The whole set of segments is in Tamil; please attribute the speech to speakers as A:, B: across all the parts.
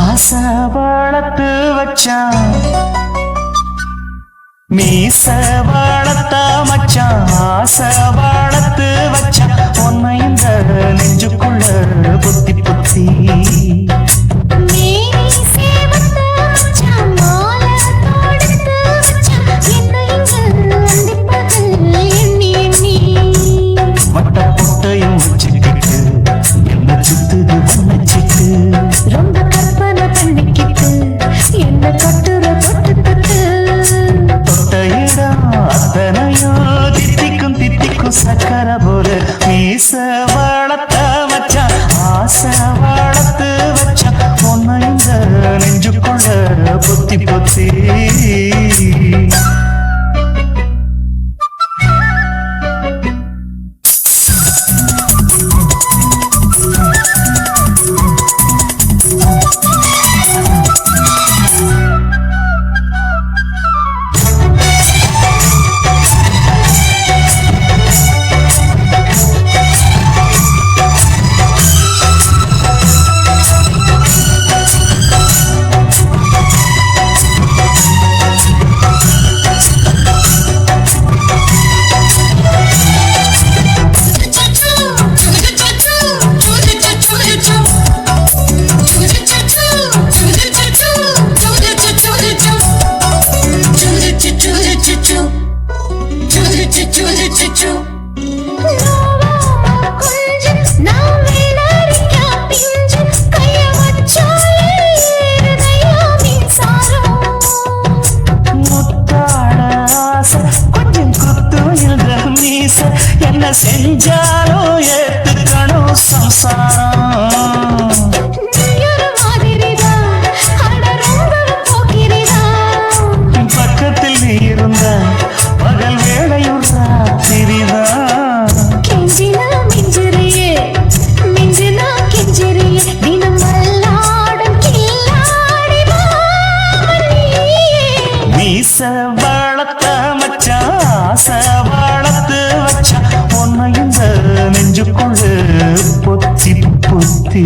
A: ஆசை வளர்த்து வச்சான் மீச வளர்த்த மச்சான் ஆசை வளர்த்து வச்சான் உன்னை இந்த நெஞ்சுக்குள்ள புத்தி புத்தி வட்ட பொட்டையும் வச்சுக்கிட்டு என்ன சுத்துது வண்ணச்சிட்டு
B: ரொம்ப கற்பனை பண்ணிக்கிட்டு என்ன கட்டுற தொட்டு தொட்டு
A: தொட்ட இடம் அத்தனையோ தித்திக்கும் தித்திக்கும் சக்கர போல மீச வளர்த்த மச்சான் ஆசை வளர்த்து வச்சான் உன்னை இந்த நெஞ்சுக்குள்ள பொத்தி பொத்தி என்ன செஞ்சாலும் ஏத்துக்கணும் சம்சாரம் பக்கத்தில் நீ இருந்த பகல் வேளையும் ராத்திரிதான்
B: கெஞ்சினா மிஞ்சிறியே மிஞ்சினா கெஞ்சிறியே தினம் மல்லாடும் கில்லாடி
A: மீச வளர்த்த மச்சான் ஆசை வளர்த்து வச்சான் உன்னை இந்த நெஞ்சுக்குள்ள பொத்தி பொத்தி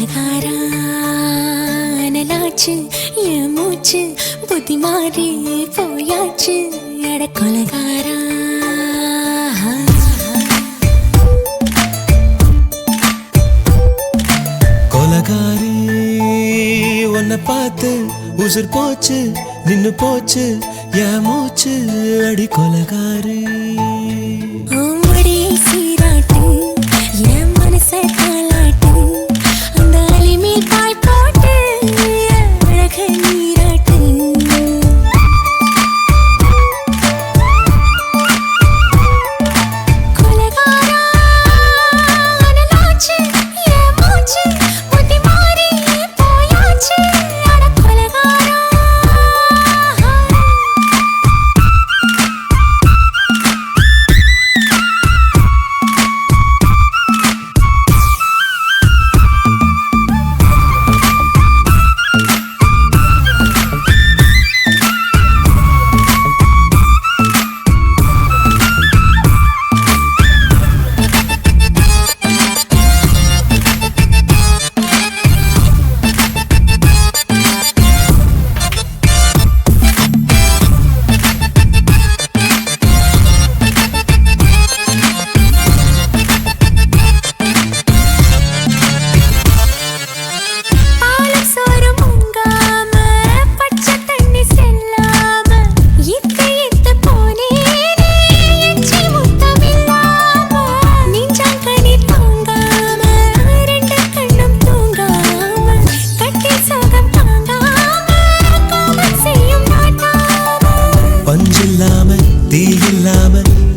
B: கொலகாரா அனலாச்சு என் மூச்சு புத்தி மாறி போயாச்சு அட கொலகாரா
C: கொலகாரி உன்னை பார்த்து உசுர் போச்சு நின்னு போச்சு என் மூச்சு அடி கொலகாரி
B: ஆமடியை சீராட்டு என் மனச தாளாட்டு அந்த அலிமேல் பாய் போட்டு அழக நீராட்டு கொலகாரா அனலாச்சு என் மூச்சு புத்தி மாறி போயாச்சு அட கொலகாரா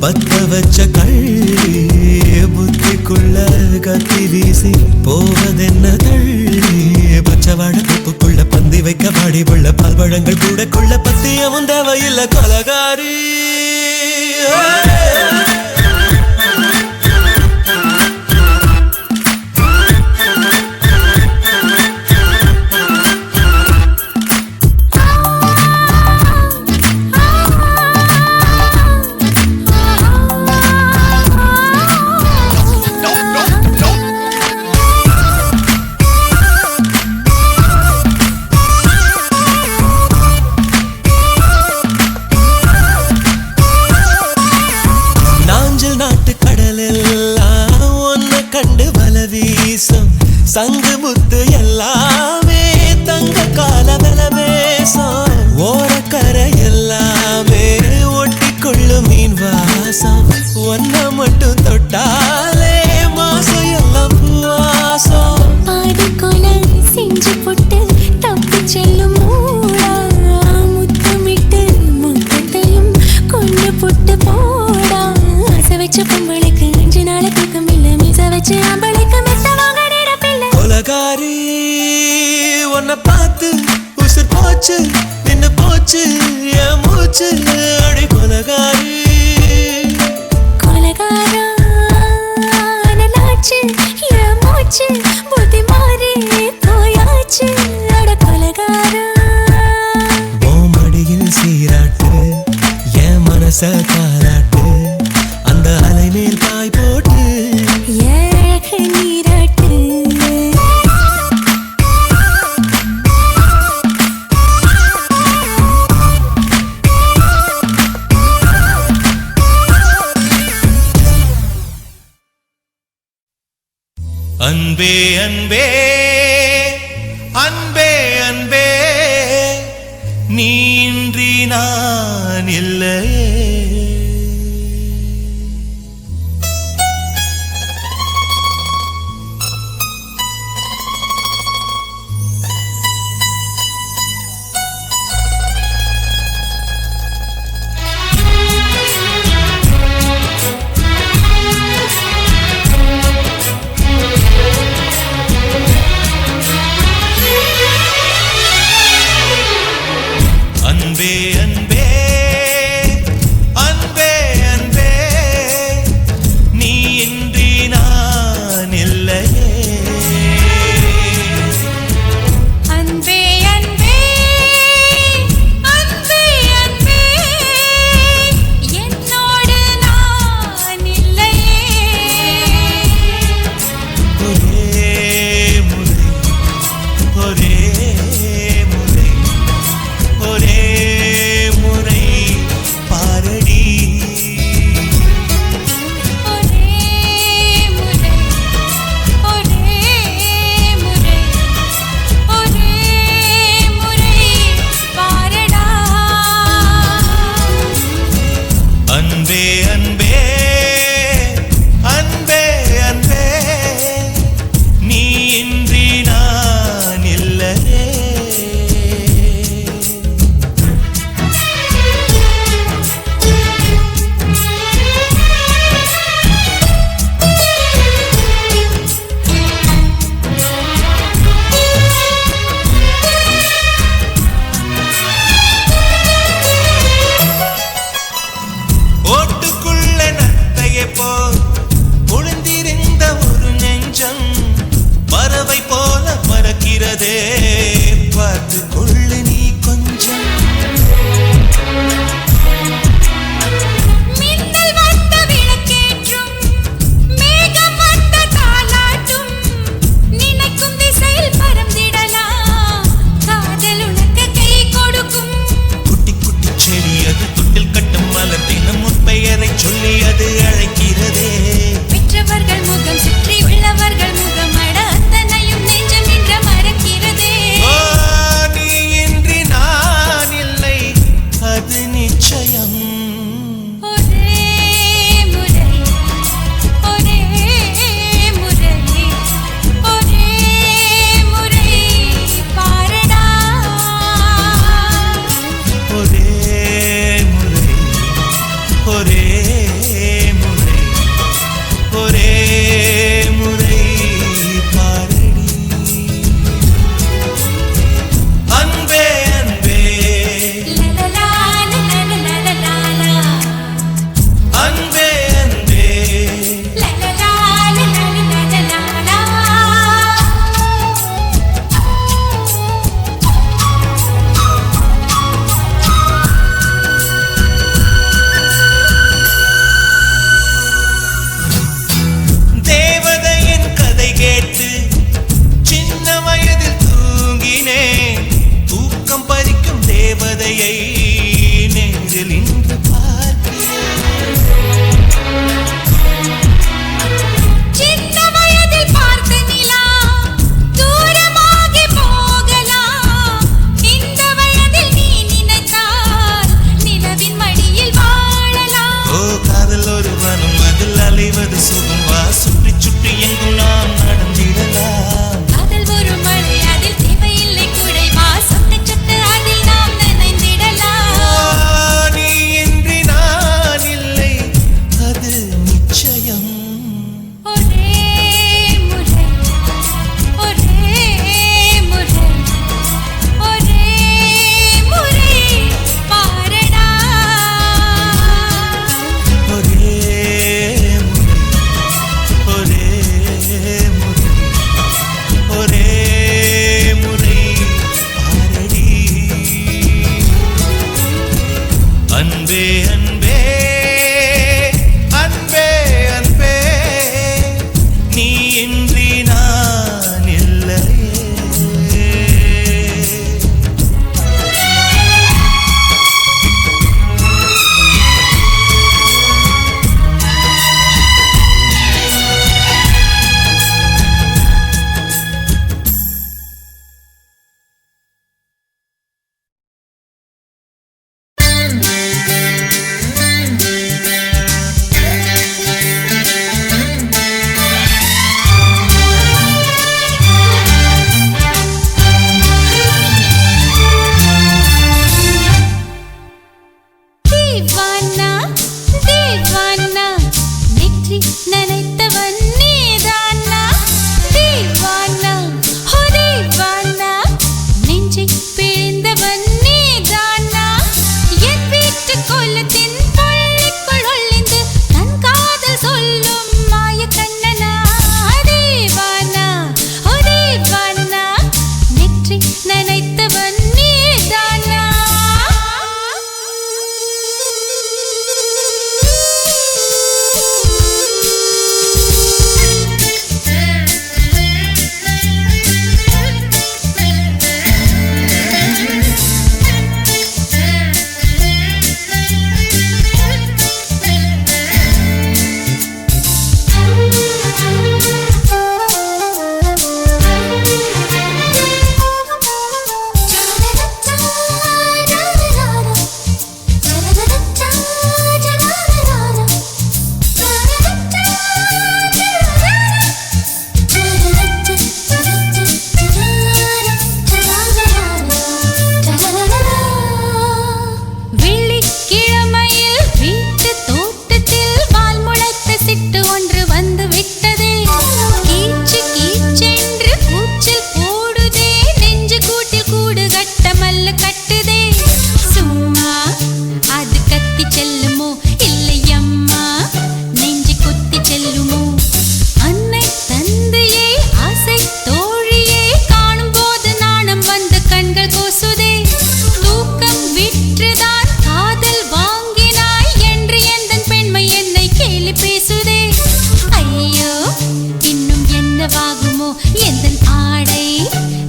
C: பத்த வச்ச கள்ளி புத்திக்குள்ள கத்தி வீசி போவதென்ன தள்ளி பச்சவாட தொப்புக்குள்ள பந்தி வைக்க பாடி உள்ள பால்பழங்கள் கூட கொள்ள பத்தியமும் தேவையில்லை கொலகாரி சங்கு முத்து எல்லாமே தங்க கால விலமேசம் ஓரக்கரை எல்லாமே ஒட்டிக்கொள்ளும் மீன் வாசம் ஒன்ன மட்டும் தொட்டாலே மாசம் எல்லாம் பூவாசம்
B: பாதி கொலை செஞ்சு போட்டு தப்பி செல்லும் மூடா முத்தமிட்டு முத்தத்தையும் கொண்டு போட்டு போடா ஆசை வச்ச பொம்பளைக்கு 5 நாள் தூக்கம் இல்ல மீச வச்சு அம்பளைக்கு மெத்த வாங்க
C: கொலகாரி உன்னை பார்த்து உசுர் போச்சு நின்னு போச்சு என் மூச்சு அடி கொலகாரி
B: கொலகாரா அனலாச்சு என் மூச்சு புத்தி மாறி போயாச்சு அட கொலகாரா
C: மடியில் சீராட்டு என் மனச தாராட்டு அந்த அலை மேல் பாய் போட்டு
B: ஏக நீராட்டு
C: அன்பே அன்பே அன்பே அன்பே நீன்றி நான் இல்லையே பறவை போல பறக்கிறதே பார்த்து கொள்ளு நீ கொஞ்சம்
B: மின்னல் வந்த விளக்கேற்றும் மேகம் வந்த தாலாட்டும் நினைக்கும் திசையில் பறந்திடலாம் காதல் உனக்கு கை கொடுக்கும்
C: குட்டி குட்டி செடி அது தொட்டில் கட்டும் மலர் தினம் உன் பெயரை சொல்லி அது அழைக்கிறதே
B: பெற்றவர்கள் முகம் சுற்றி உள்ளவர்கள் முகம் அட அத்தனையும் நெஞ்சம் என்ற மறக்கிறதே
C: நீ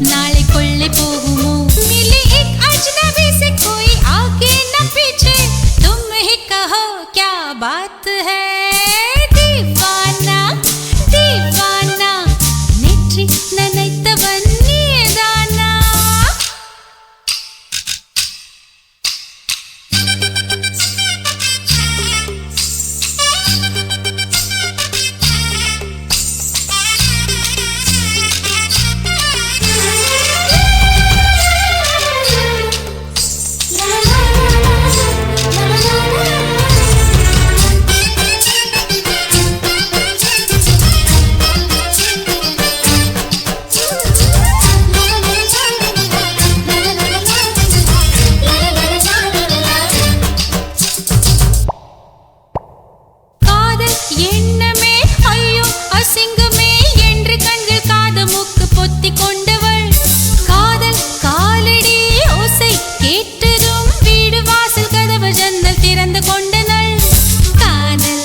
B: नाले कोल्ले पोगुमो मिले एक अजनबी से कोई आगे न पीछे तुम ही कहो क्या बात है दीवाना दीवाना नेற்றி நனைத்தவன் நீதானா எண்ணமே ஐயோ அசிங்கமே என்று கண்கள் காது மூக்கு பொத்தி கொண்டவள் காதல் காலடி ஓசை கேட்டதும் வீடு வாசல் கதவு ஜன்னல் திறந்து கொண்டனள் காதல்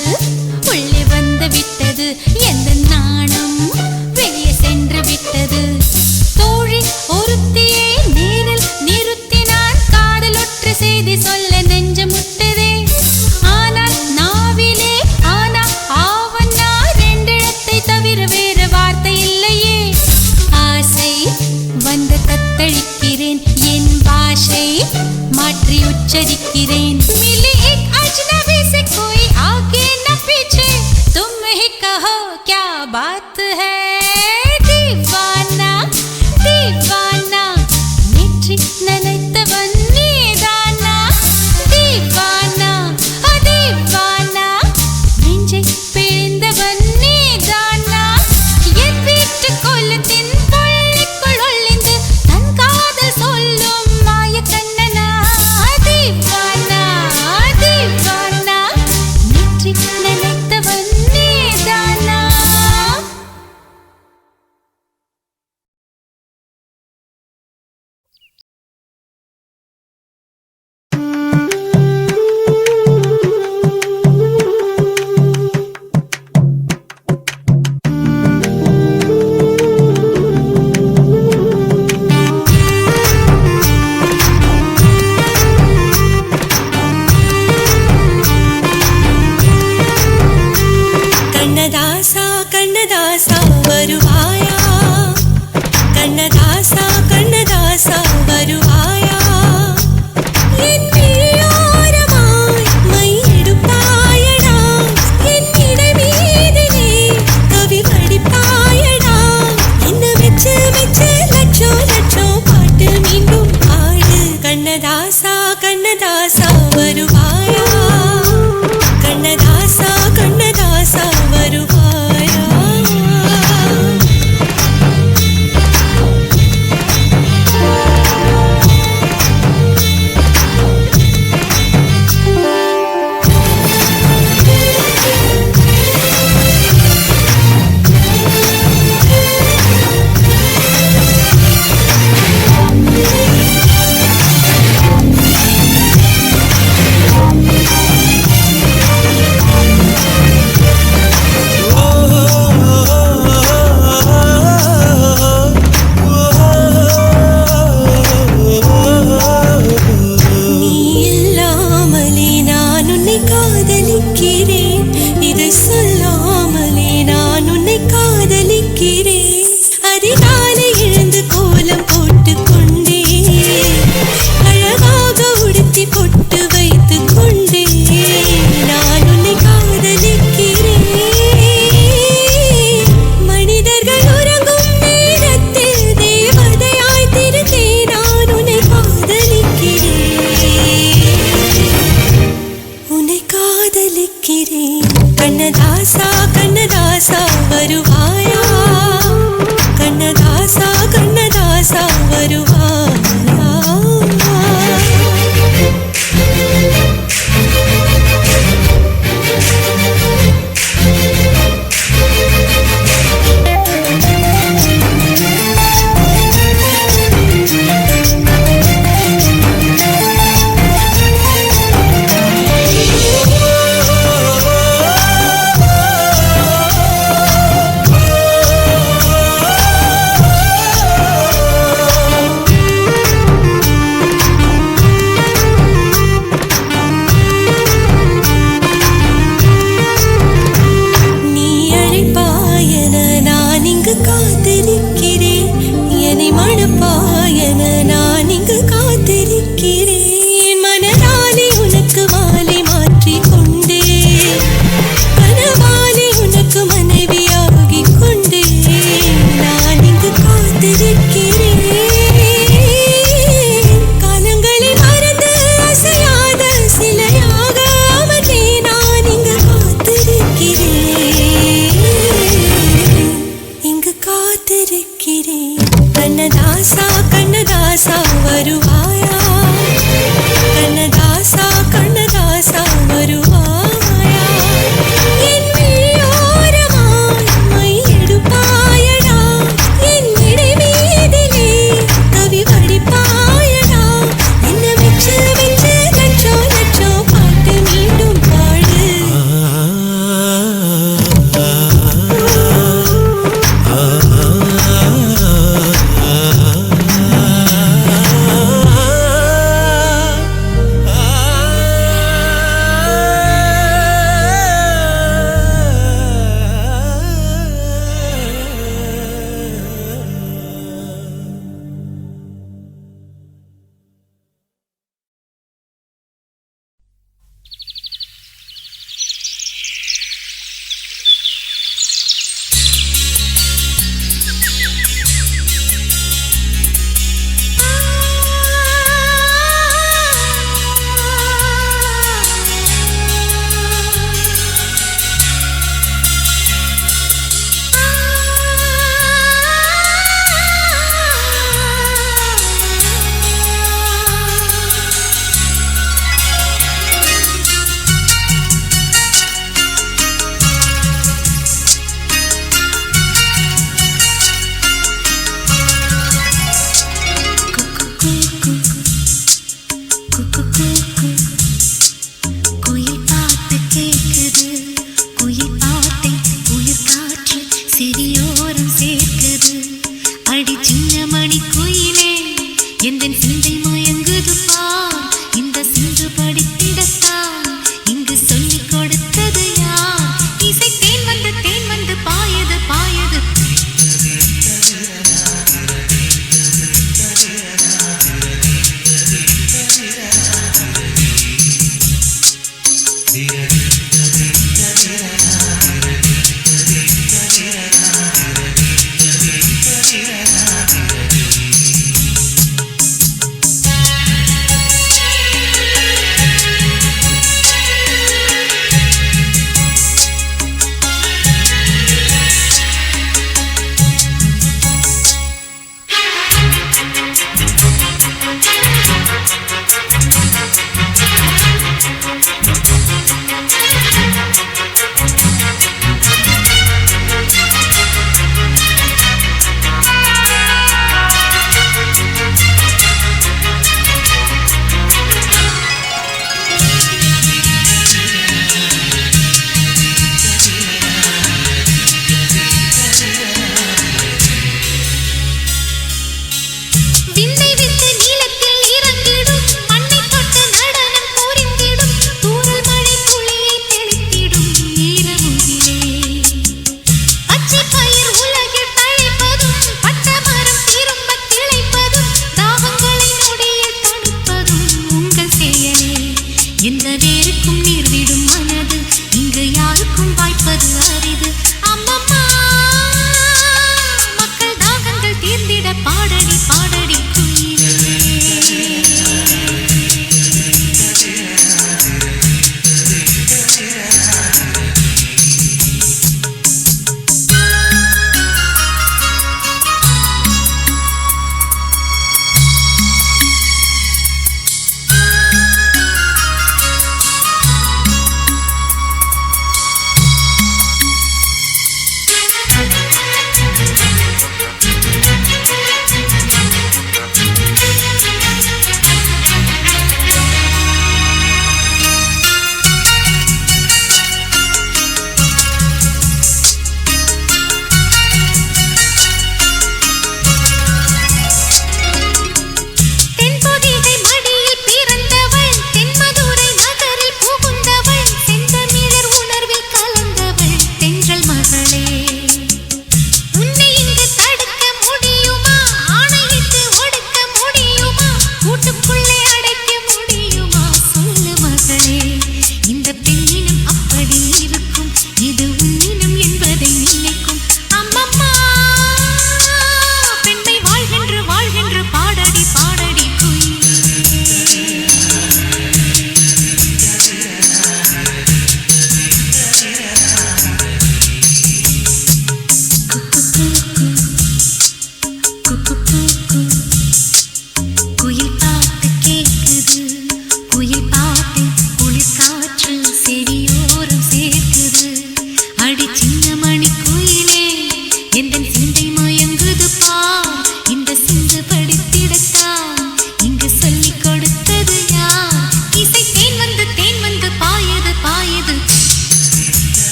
B: உள்ளே வந்து விட்டது எந்த நாணம் வெளியே சென்று விட்டது தோழி ஒருத்தியே நேரில் நிறுத்தினான் காதல் ஒற்றை செய்தி சொல்ல நெஞ்சு முட்டதே ஆனால் நாவிலே ஆனா ஆவன்னா ரெண்டிடத்தை தவிர வேறு வார்த்தை இல்லையே ஆசை வந்து தத்தளிக்கிறேன் என் பாஷை மாற்றி உச்சரிக்கிறேன் मिली एक अजनबी से कोई आगे न पीछे तुम ही कहो क्या बात है दीवाना दीवाना नेற்றி நனைத்தவன் நீதானா दीवाना दीवाना நெஞ்சை பிழிந்தவன் நீதானா என் வீட்டு கொல்லத்தின் பள்ளிக்குள் ஒளிந்து தன் காதல் சொல்லும் மாய கண்ணனா दीवाना கண்ணதாசா கண்ணதாசா வருவாயா கண்ணதாசா கண்ணதாசா வருவாயா என் விழியோரமாய் மை எடுப்பாயடா என் இடை மீதிலே கவி வடிப்பாயடா என்ன வெச்சு வெச்சு நச்சோ நச்சோ பாட்டு மீண்டும் பாடு குயில் பாட்டு கேக்குது குயில் பாட்டை குளிர் காற்று செடியோரம் சேர்க்குது அடி சின்ன மணி குயிலே எந்த சிந்தை மயங்குது பார் இந்த சிந்து படித்திடத்தான் இங்கு சொல்லிக் கொடுத்தது யார் இசை தேன் வந்து பாயது பாயது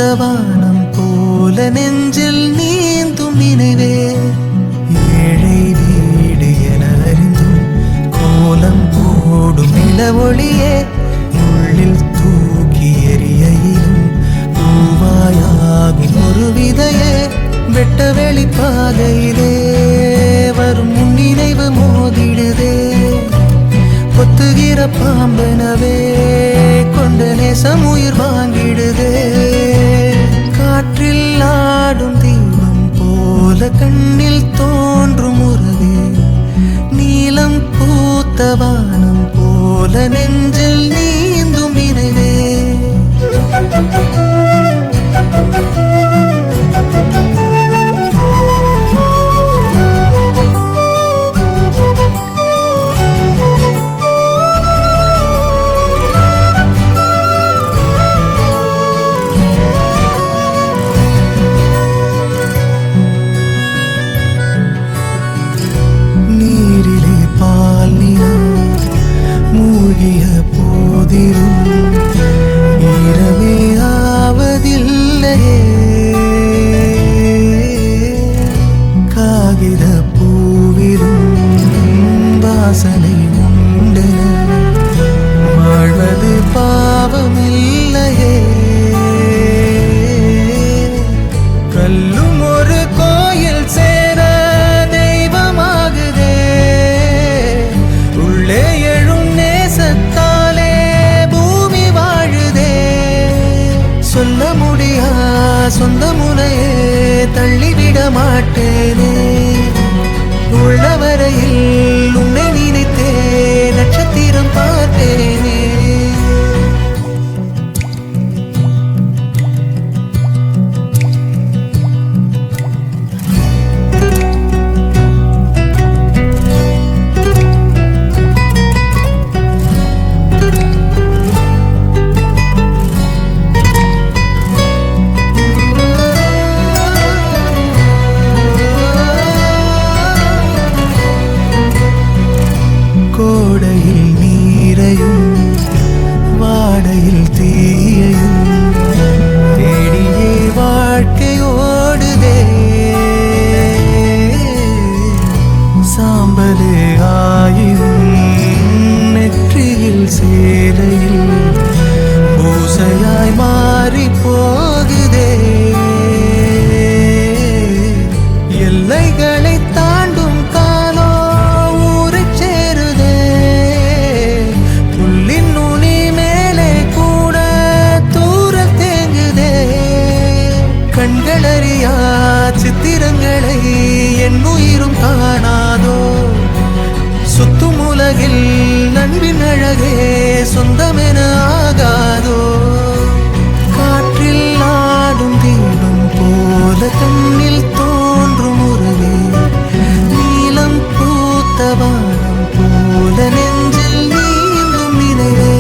C: பூத்தவானம் போல நெஞ்சில் நீந்தும் நினைவே ஏழை வீடு என அறிந்தும் கோலம் போடும் நிலவொளியே உள்ளில் தூக்கி எறியையிலும் பூவாயாகும் ஒரு விதையே வெட்ட வெளிப்பாதையிலே வரும் முன்னினைவு மோதிடுதே கொத்துகிற பாம்பனவே கொண்ட நேசம் உயிர் வாங்கிடுதே காற்றில் ஆடும் தீபம் போல கண்ணில் தோன்றும் உறவே நீலம் பூத்த வானம் போல நெஞ்சில் நீந்தும் நினைவே ஈரமே ஆவதில்லையே காகித பூவிலும் வாசனை உண்டு வாழ்வது பாவமில்லையே கல்லும் ஒரு கோயில் சேர தெய்வமாகுதே உள்ளே எழும் நேசத்தால் சொல்ல முடியா சொந்த முனையே தள்ளிவிட மாட்டேனே உள்ளவரையில் உன்னை நினைத்தே நட்சத்திரம் பார்த்தேனே கோடையில் நீரையும் வாடையில் தீயையும் தேடியே வாழ்க்கையோடுதே சாம்பலே ஆயினும் நெற்றியில் சேலையில் பூசையாய் மாறி போகுதே எல்லைகளை தாண்டும் காலோ கண்களறியா சித்திரங்களை என் உயிரும் காணாதோ சுத்தும் உலகில் நண்பின் அழகே சொந்தமென ஆகாதோ காற்றில் ஆடும் தீபம் போல கண்ணில் தோன்றும் உறவே நீலம் பூத்த வானம் போல நெஞ்சில் நீந்தும் நினைவே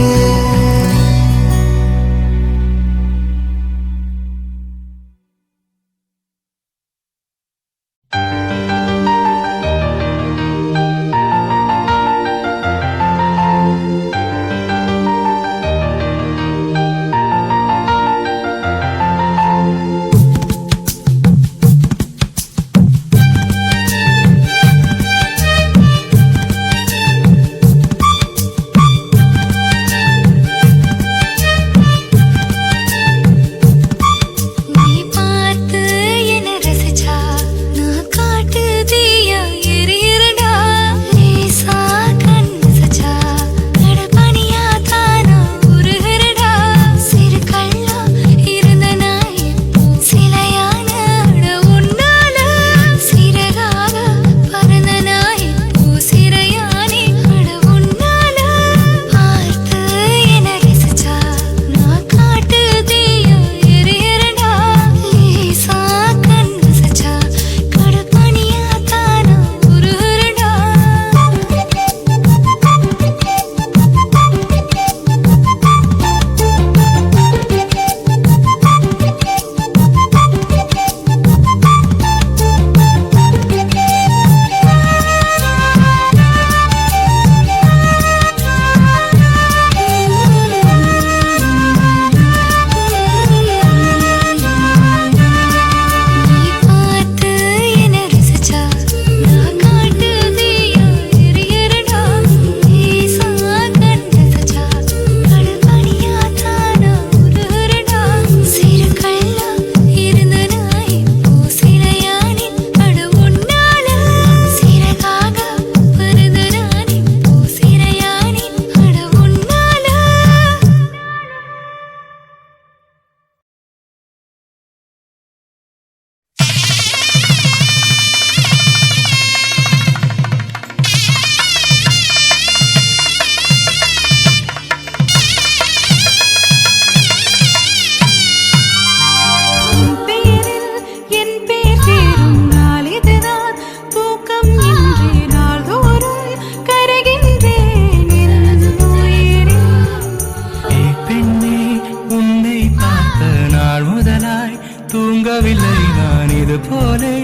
C: உன்னை பார்த்த நாள் முதலாய் தூங்கவில்லை நான் இது போலே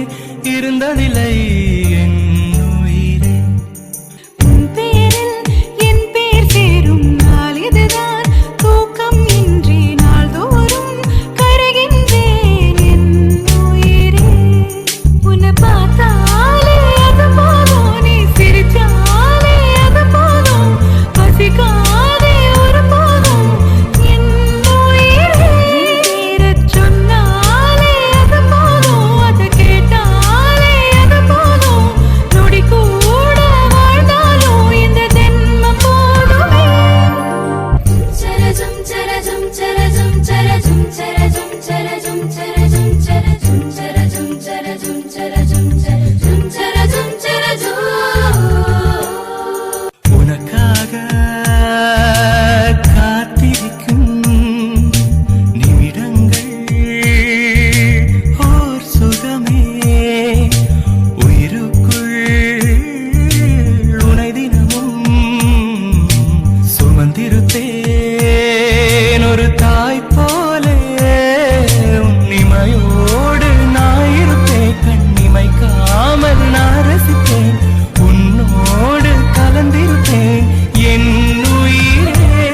C: இருந்ததில்லை என் உயிரே.
B: உன் பேரில் என் பேர் சேரும் நாள் இதுதான் தூக்கம் இன்றி நாள்தோறும் கருகின்றேன் என் உயிரே. உன்னை பார்த்தாலே அது போதும், நீ சிரிச்சாலே அது போதும், பசிக்காதே ஒரு போதும் என் உயிரே. பேரச் சொன்னாலே அது போதும், அதை கேட்டாலே அது போதும், நொடி கூட வாழ்ந்தாலும் இந்த ஜென்மம் போதுமே. சரஜம் சரஜம் சரஜம் சரஜம் சரஜம் சரஜம் சரஜம் சரஜம் சரஜம் சரஜம் சரஜம் சரஜம் சரஜம் சரஜம்.
C: உனக்காக காத்திருக்கும் நிமிடங்கள் ஓர் சுகமே. உயிருக்குள் உனை தினமும் சுமந்திருப்பேன் ஒரு தாய் போலே. உன்னிமையோடு நான் இருப்பேன், கண்ணிமைக்காமல் நான் ரசிப்பேன், உன்னோடு கலந்திருப்பேன் என் உயிரே.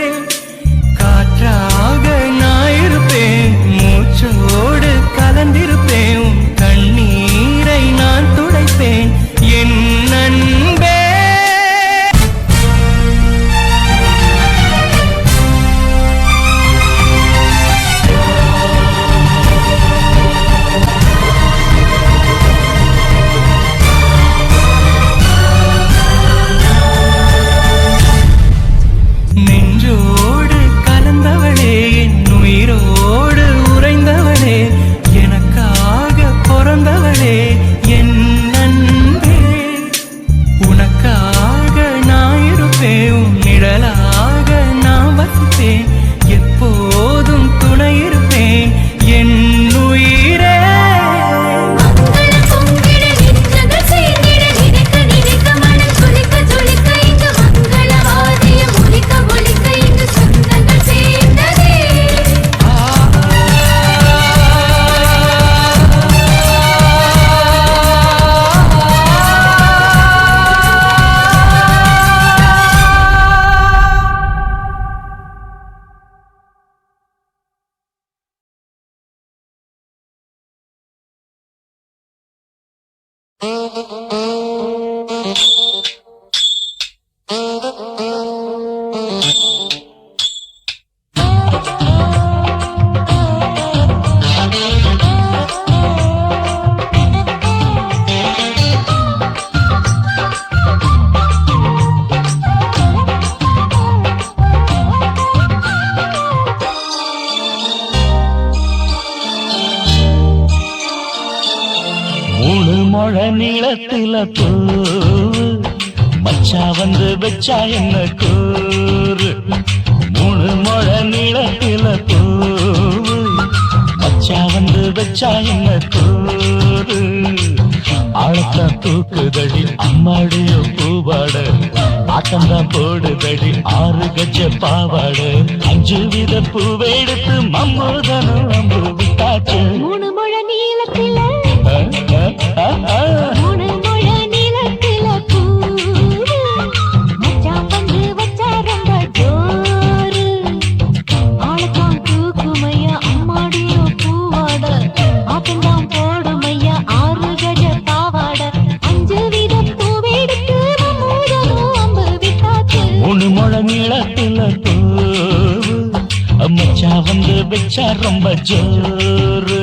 C: காற்றாக நான் இருப்பேன், மூச்சோடு கலந்திருப்பேன், உன் கண்ணீரை நான் துடைப்பேன் என் அன்பே. நெஞ்சோடு கலந்தவளே, என் உயிரோடு உறைந்தவளே, எனக்காக பிறந்தவளே என் அன்பே. உனக்காக நான் இருப்பேன், உன் நிழலாக நான் வசிப்பேன், எப்போதும் துணை இருப்பேன் என் உயிரே.
B: மங்களம் பொங்கிட நெஞ்சங்கள் சேர்ந்திட நினைக்க நினைக்க மனம் துளிக்க துளிக்க இங்கு மங்கள வாத்தியம் ஒலிக்க ஒலிக்க இங்கு சொந்தங்கள் சேர்ந்ததே.
A: மூணு முழ நீளத்தில பூவு மச்சா வந்து வச்சா என்ன கூறு. மூணு முழ நீளத்தில பூவு மச்சா வந்து வச்சா என்ன கூறு. ஆழத்தான் தூக்குதடி அம்மாடிய பூவாட, ஆட்டம்தான் போடுதடி 6 கஜ பாவாட. 5 வித பூவெடுத்து மம்முதனும் அம்பு விட்டாச்சு.
B: மூணு முழ நீளத்தில மூணு முழ நீளத்தில பூவு மச்சான் வந்து வச்சா ரொம்ப ஜோரு. ஆளத்தான் தூக்குமையா அம்மாடிய பூவாட, ஆட்டம்தான் போடுமையா 6 கஜ பாவாட. 5 வித பூவெடுத்து மம்முதனும் அம்பு விட்டாச்சு.
A: மூணு முழ நீளத்தில பூவு மச்சா வந்து வச்சா ரொம்ப ஜோரு.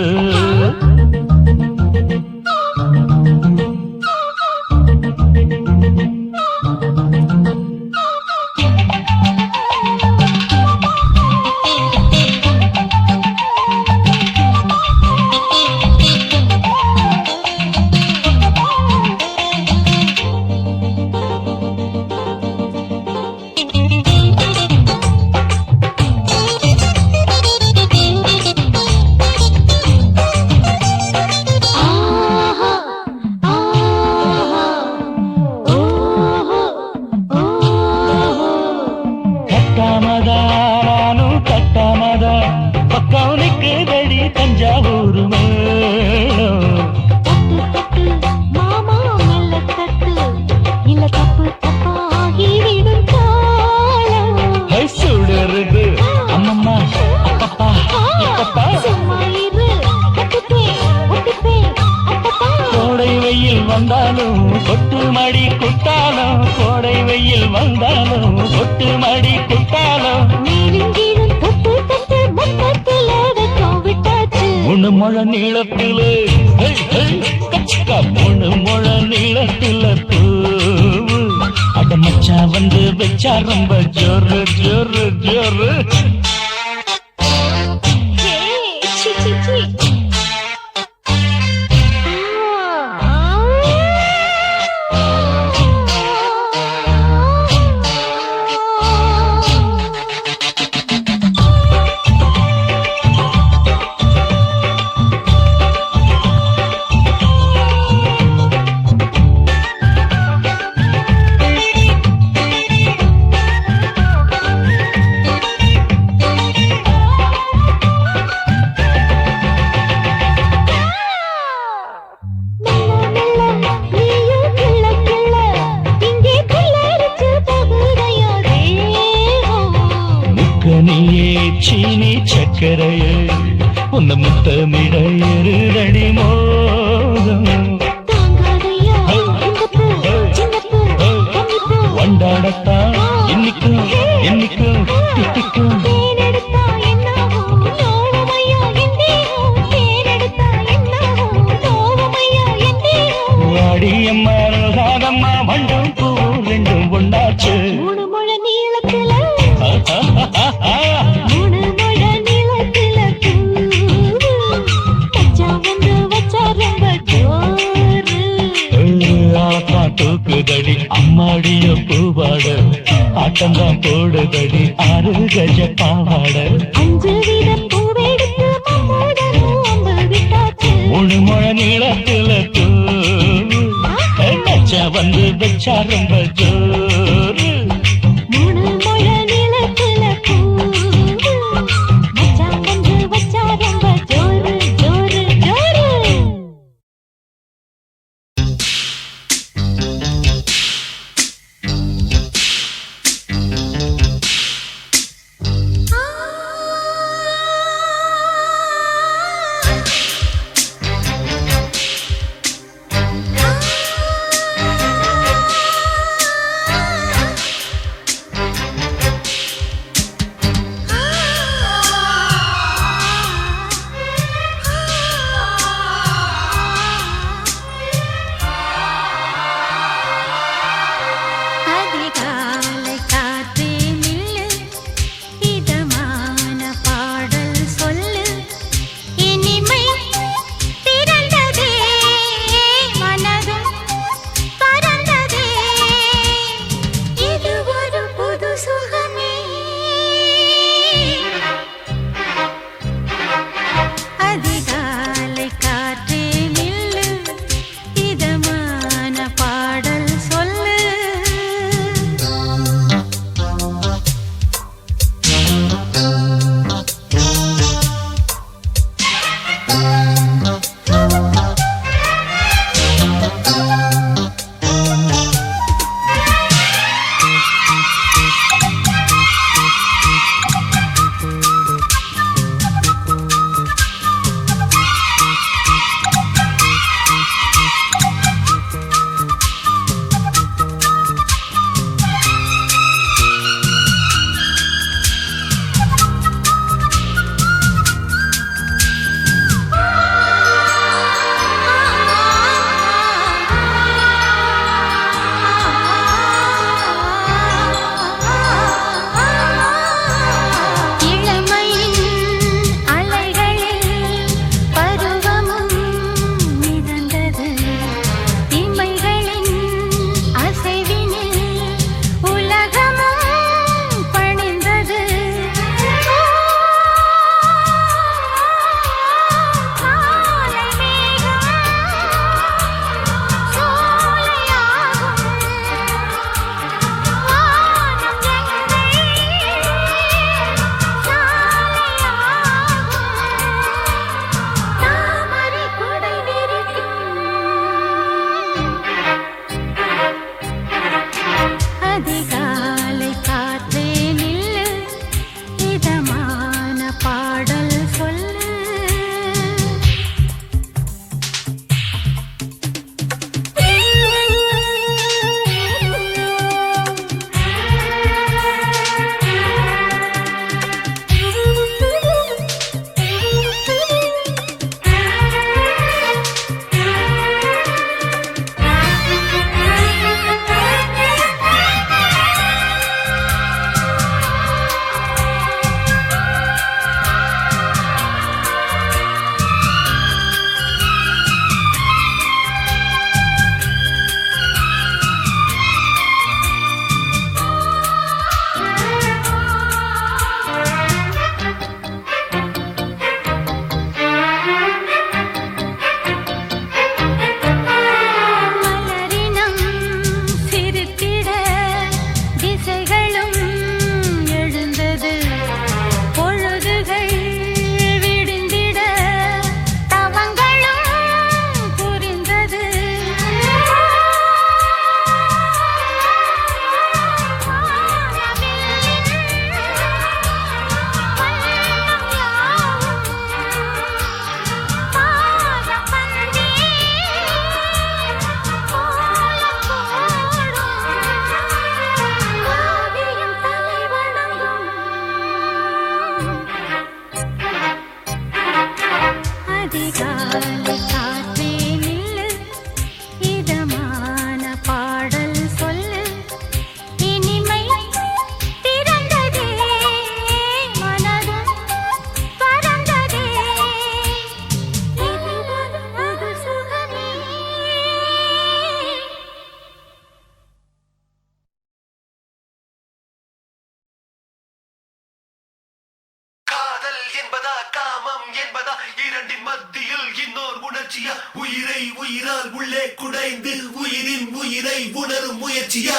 A: கவனிக்குதடி தஞ்சாவூர் மேளம்.
B: தட்டு தட்டு மாமா மெல்ல தட்டு இல்ல தப்பு தப்பாகிவிடும் காலம்
A: ஹை, சுடருது அம்மம்மா அப்பப்பா எப்பப்பா.
B: சும்மா இரு ஒட்டுப்பே ஒட்டுப்பே அப்பப்பா
A: கோடை வெயில் வந்தாலும் கொட்டு மடி குத்தாலும், கோடை வெயில் வந்தாலும் கொட்டு மடி குத்தாலும்,
B: நீரிங்கீழும் தொட்டு தொட்டு மொத்தத்தில் வெக்கம் விட்டாச்சு
A: மூணு முழ நீளத்தில ஹை, ஹை, கச்சிக்கா, மூணு முழ நீளத்தில பூவு. அட மச்சா வந்து வச்சா ரொம்ப ஜோரு ஜோரு ஜோரு.
B: ஹே, சி, சி, சி.
A: முக்கனியே சீனி சக்கரையே உன்ன முத்தமிட இருதடி மோகம். வண்டாடத்தான் என்னைக்கும் என்னைக்கும் தித்திக்கும். வாடியம்மா ரோசாதம்மா மண்டும் பூ ரெண்டும் ஒண்டாச்சு. தூக்குதடி அம்மாடிய பூவாட, ஆட்டம்தான் போடுதடி ஆறு கஜ பாவாட. மூணு முழ நீளத்தில தூவு, மச்சா வந்து வச்சா ரொம்ப ஜோரு.
B: அதிகாலை காற்றே நில்லு, இதமான பாடல் சொல்லு, இனிமை திறந்ததே மனதும் பறந்ததே, இது புது சுகமே.
C: காதல் என்பதா காமம் என்பதா இரண்டின் மத்தியில் இன்னோர் உணர்ச்சியா உயிரை உயிரால் உள்ளே குடைந்து உயிரின் உயிரை உணரும் முயற்சியா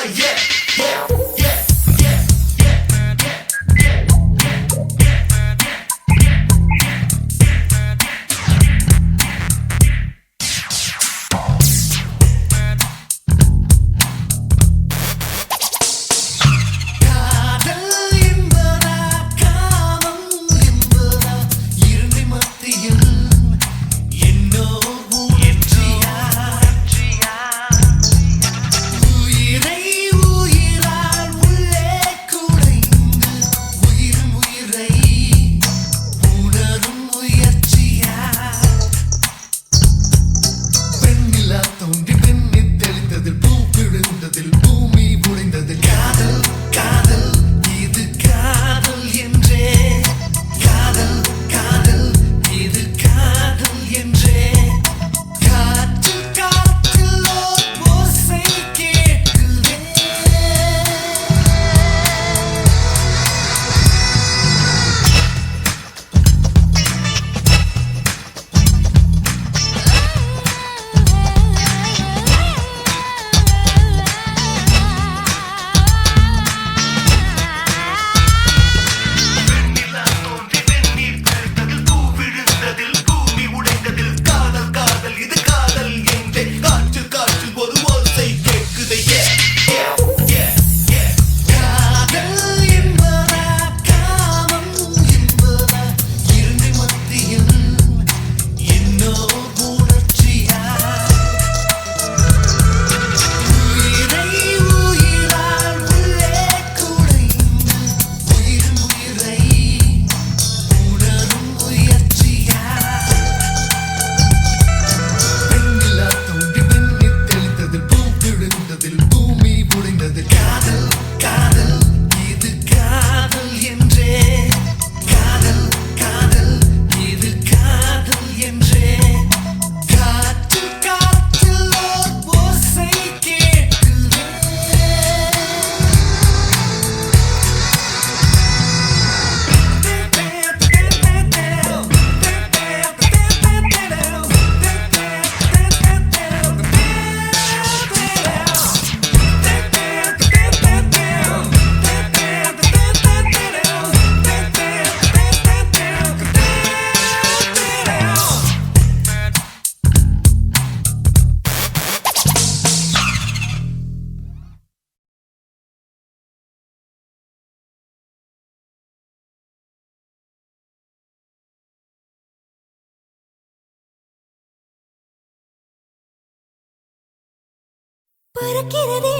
B: பறக்கிறதே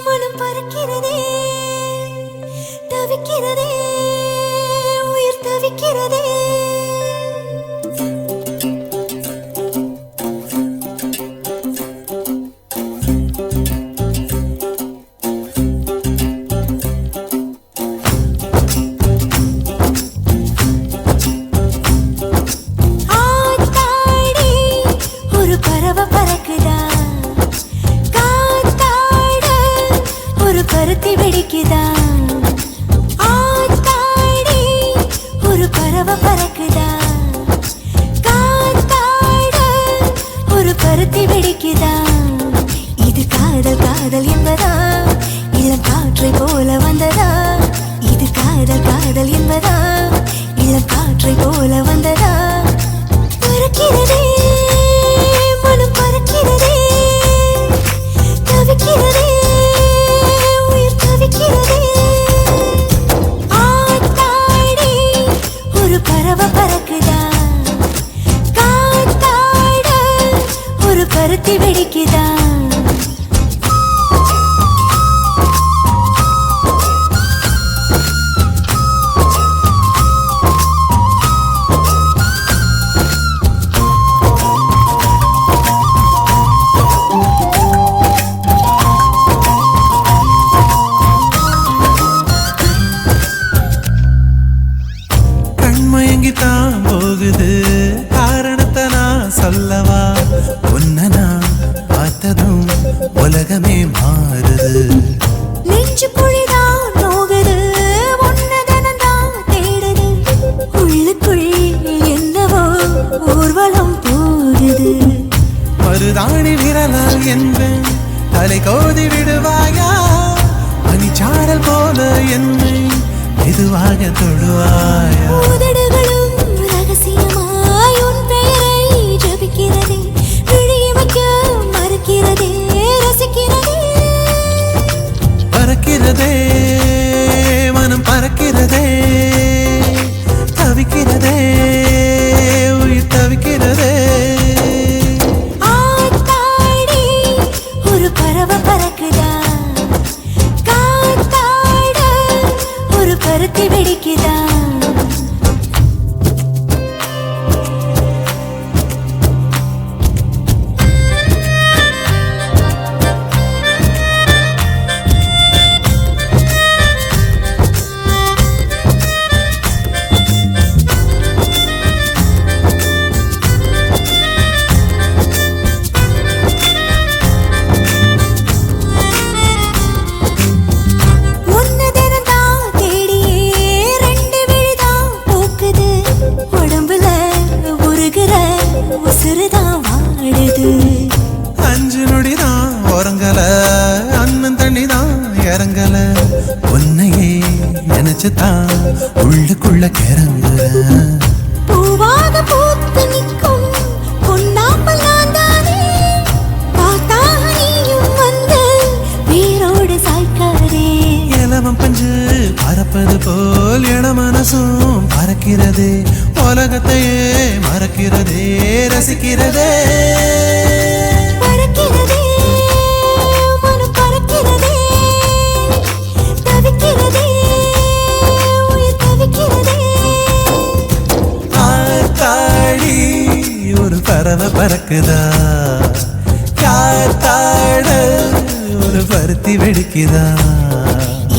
B: மனம் பறக்கிறதே, தவிக்கிறதே உயிர் தவிக்கிறதே. ஆத்தாடி ஒரு பறவை பறக்குதா, பருத்தி வெடிக்குதா. ஆத்தாடி ஒரு பறவை பறக்குதா, காத்தாட ஒரு பருத்தி வெடிக்குதா. இது காதல் காதல் என்பதா, இளம் காற்றை போல வந்ததா. இது காதல் காதல் என்பதா, இளம் காற்றை போல வந்ததா. பறக்கிறதே மனம் பறக்கிறதே, தவிக்கிறதே ஆத்தாடி ஒரு பறவை பறக்குதா, காத்தாட ஒரு பருத்தி வெடிக்குதா.
C: மயங்கித்தான் போகுது காரணத்தை நான் சொல்லவா உன்னை நான் பார்த்ததும் உலகமே மாறுது
B: நெஞ்சு குழிதான் நோகுது உன்னதனந்தான் தேடுது உள்ளுக்குள் என்னவோ ஊர்வலம் போகுது
C: மருதாணி விரலால் என்பேன் தலை கோதி விடுவாயா பனிச்சாரல் போல என்னை மெதுவாக தொடுவாயா
B: உதடுகளும் ரகசியமாய் உன் பெயரை ஜபிக்கிறதே விழிய வைக்க மறுக்கிறதே ரசிக்கிறதே
C: பறக்கிறதே மனம் பறக்கிறதே தவிக்கிறதே உயிர் தவிக்கிறதே
B: ஆத்தாடி ஒரு பறவை பறக்குதா காத்தாட ஒரு பருத்தி வெடிக்குதா உன்னதனந்தான் தேடியே ரெண்டு விழிதான் போக்குது உடம்புல உருகுற உசுறுதான் வாடுது
C: அஞ்சு நொடிதான் உறங்கல அண்ணன் தண்ணிதான் இறங்கல உன்னையே நினைச்சுதான் உள்ளுக்குள்ள கிறங்குறேன்
B: பூவாக பூத்து நிற்கும் பொன்னாம்பல் நான் தானே பார்த்தாக நீயும் வந்து வேரோடு சாய்க்காதே
C: இலவம் பஞ்சு பறப்பது போல் என மனசும் பறக்கிறதே உலகத்தையே மறக்கிறதே ரசிக்கிறதே
B: பறக்கிறதே மனம் பறக்கிறதே தவிக்கிறதே உயிர் தவிக்கிறதே
C: ஆத்தாடி ஒரு பறவை பறக்குதா காத்தாட ஒரு பருத்தி வெடிக்குதா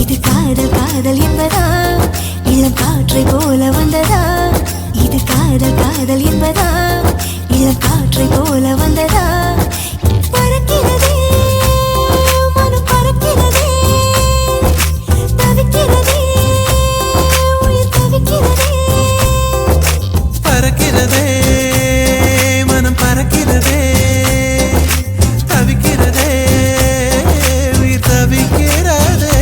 B: இது காதல் காதல் என்பதா இளம் காற்றை போல வந்ததா இது காதல் காதல் என்பதா இளம் காற்றை போல வந்ததா பறக்கிறதே மனம் பறக்கிறதே தவிக்கிறதே உயிர் தவிக்கிறதே
C: பறக்கிறதே மனம் பறக்கிறதே தவிக்கிறதே உயிர் தவிக்கிறதே.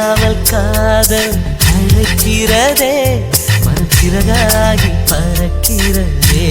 C: சொல்லாமல் காதல் அழைக்கிறதே மனச்சிறகாகி பறக்கிறதே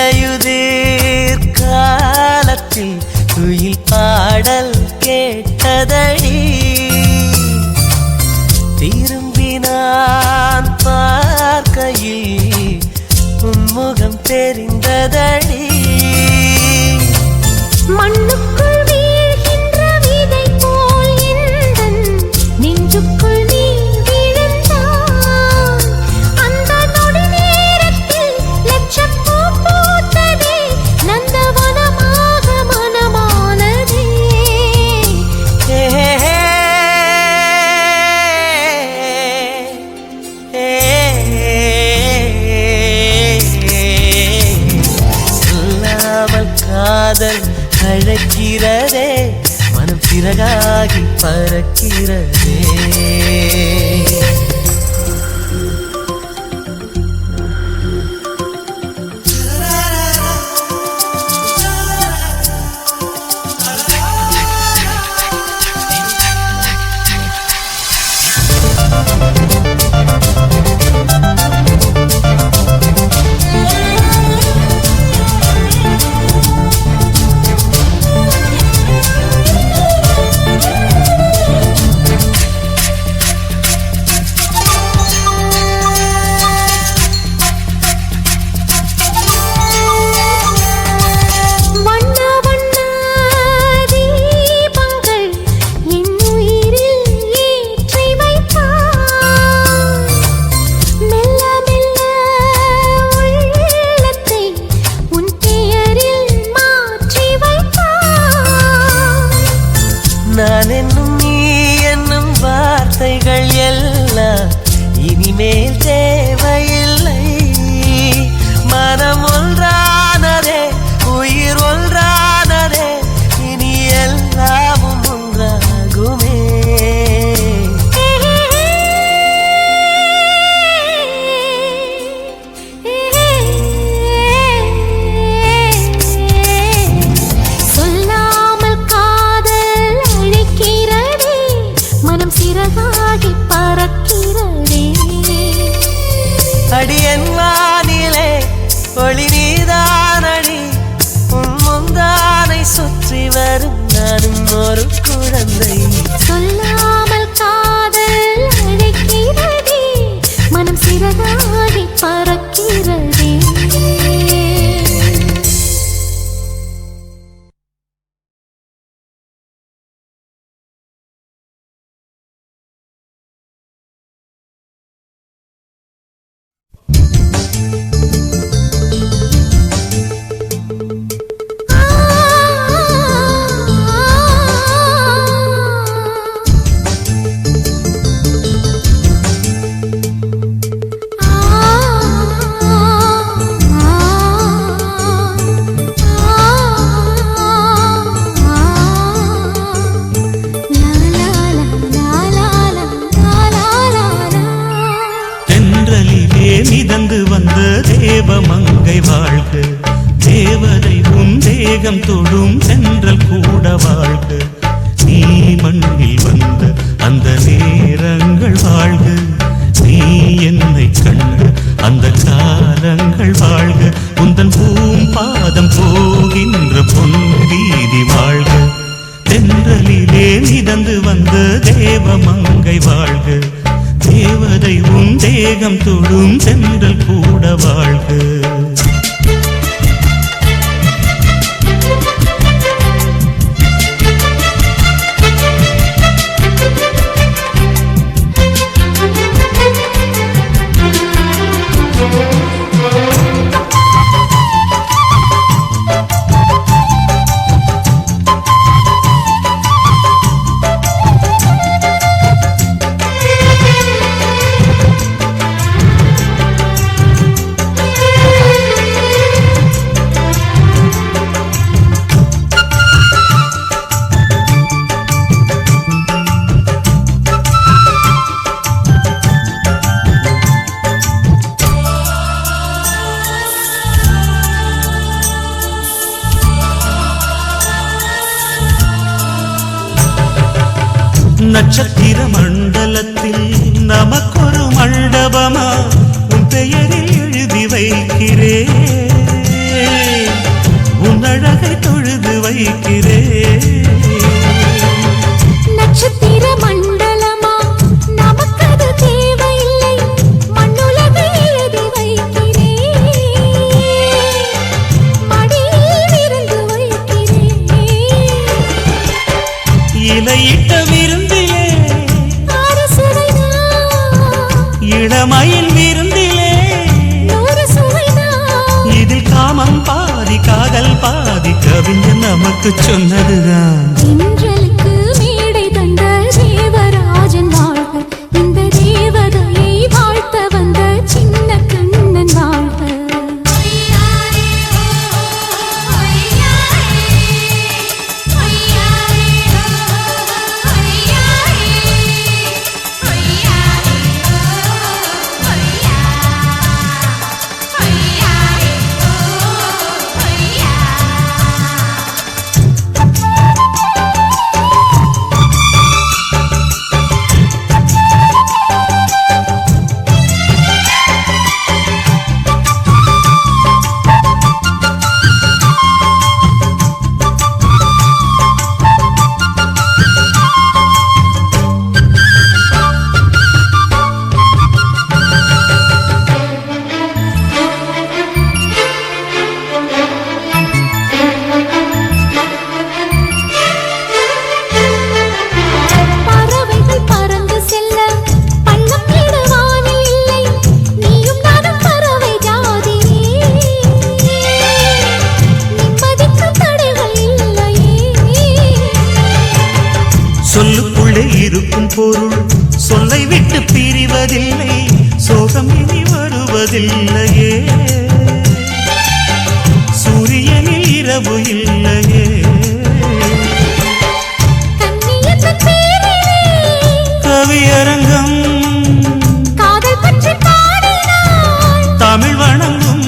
C: இலையுதிர் காலத்தில் குயில் பாடல் கேட்டதடி திரும்பி நான் பார்க்கையில் உன்முகம் தெரிந்ததடி
B: மண்ணுக்குள் வீழ்கின்ற விதை போல் எந்தன் நெஞ்சுக்குள் நீ விழுந்தாய். அந்த நொடி நேரத்தில் லட்சப்பூ பூத்ததே, நந்தவனமாக மனமானதே.
C: சொல்லாமல் காதல் அழைக்கிறதே மனம் சிறகாகி பறக்கிறதே
B: வண்ண வண்ண தீபங்கள் என் உயிரில் ஏற்றி வைத்தாய். மெல்ல மெல்ல உள்ளத்தை உன் பெயரில் மாற்றி வைத்தாய்.
C: நான் என்னும் நீ என்னும் வார்த்தைகள் எல்லாம் இனிமேல் தேவையில்லை மனம் ஒன்றானதே உயிர் ஒன்றானதே இனி எல்லாமும் ஒன்றாகுமே
B: சொல்லாமல் காதல் அழைக்கிறதே மனம் சிறகாகி பறக்கிறதே.
C: அடியன் வானிலே ஒளி நீதானடி உன் முந்தானை சுற்றி வரும் நானும் ஒரு குழந்தை
B: சொல்லாமல் காதல் அழைக்கிறதே மனம் சிறகாகி பறக்கிறதே.
A: தென்றலிலே மிதந்து வந்த தேவமங்கை வாழ்க தேவதை உன் தேகம் தொடும் சென்றல் கூட வாழ்க நீ மண்ணில் வந்த அந்த நேரங்கள் வாழ்க நீ என்னை கண்ட அந்த காலங்கள் வாழ்க உந்தன் பூம்பாதம் போகின்ற பொன்வீதி வாழ்க தென்றலிலே மிதந்து வந்த தேவமங்கை வாழ்க தேவதை உன் தேகம் தொடும் சென்றல் கூட வாழ்க
C: நட்சத்திர மண்டலத்தில் நமக்கொரு மண்டபமா உன் பெயரில் எழுதி வைக்கிறேன், உன் அழகை தொழுது வைக்கிறேன்.
B: நட்சத்திர மண்டலமா நமக்கது தேவையில்லை, மண்ணுலகை எழுதி வைக்கிறேன், மடியில் இருந்து வைக்கிறேன்.
C: இலையிட்ட விருந்திலே இளமயில் விருந்திலே இதில் காமம் பாதி காதல் பாதி கவிஞர் நமக்கு சொன்னதுதான்.
B: இன்றலுக்கு மேடை தந்த தேவராஜன் வாழ்க, இந்த தேவதையை வாழ்த்த வந்த சின்ன கண்ணன் வாழ்க.
C: சொல்லுக்குள்ளே இருக்கும் பொருள் சொல்லை விட்டு பிரிவதில்லை, சோகம் இனி வருவதில்லையே, சூரியனில் இரவு இல்லையே. கவியரங்கம் தமிழ் வணங்கும்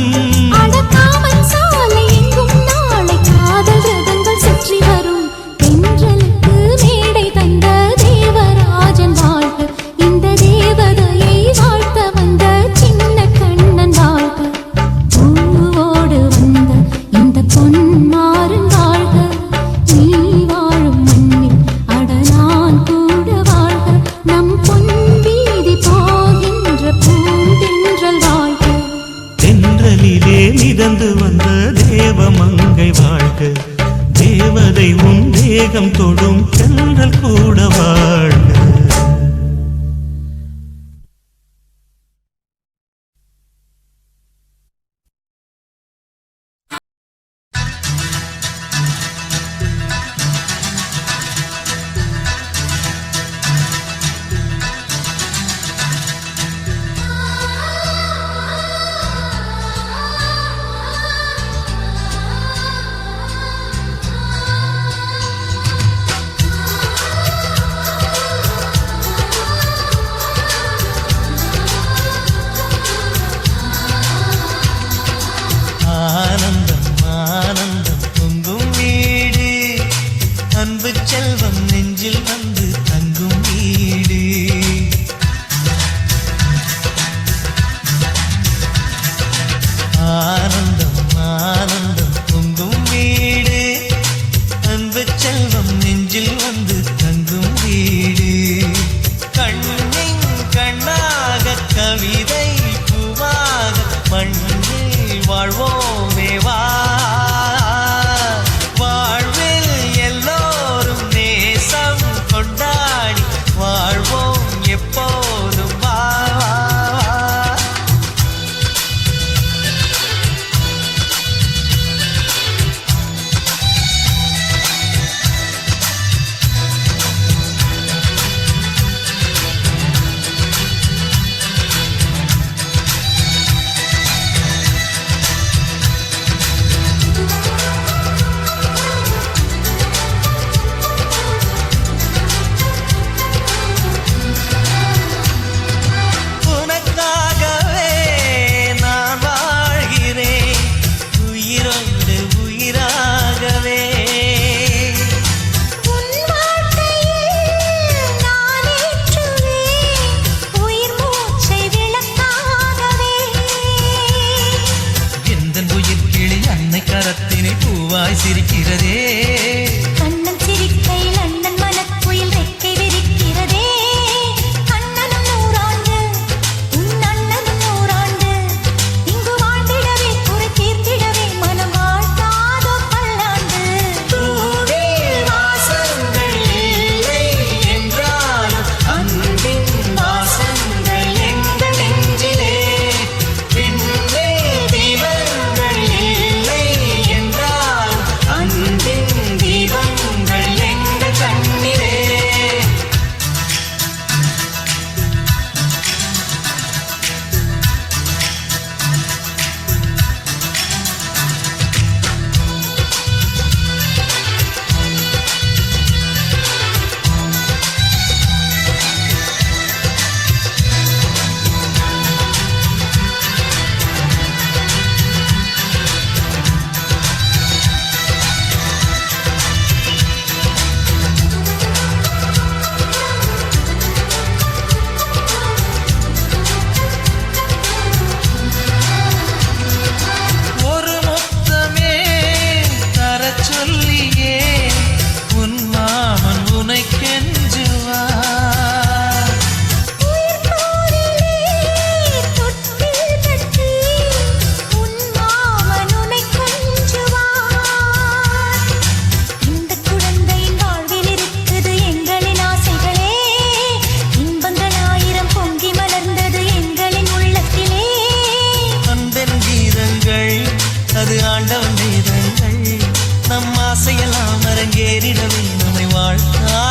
C: மிதந்து வந்த தேவமங்கை வாழ்க, தேவதை உன் தேகம் தொடும் தென்றல் கூட வாழ்க. வாழ்வில் எல்லோரும் நேசம் கொண்டு வாழ்த்தாய்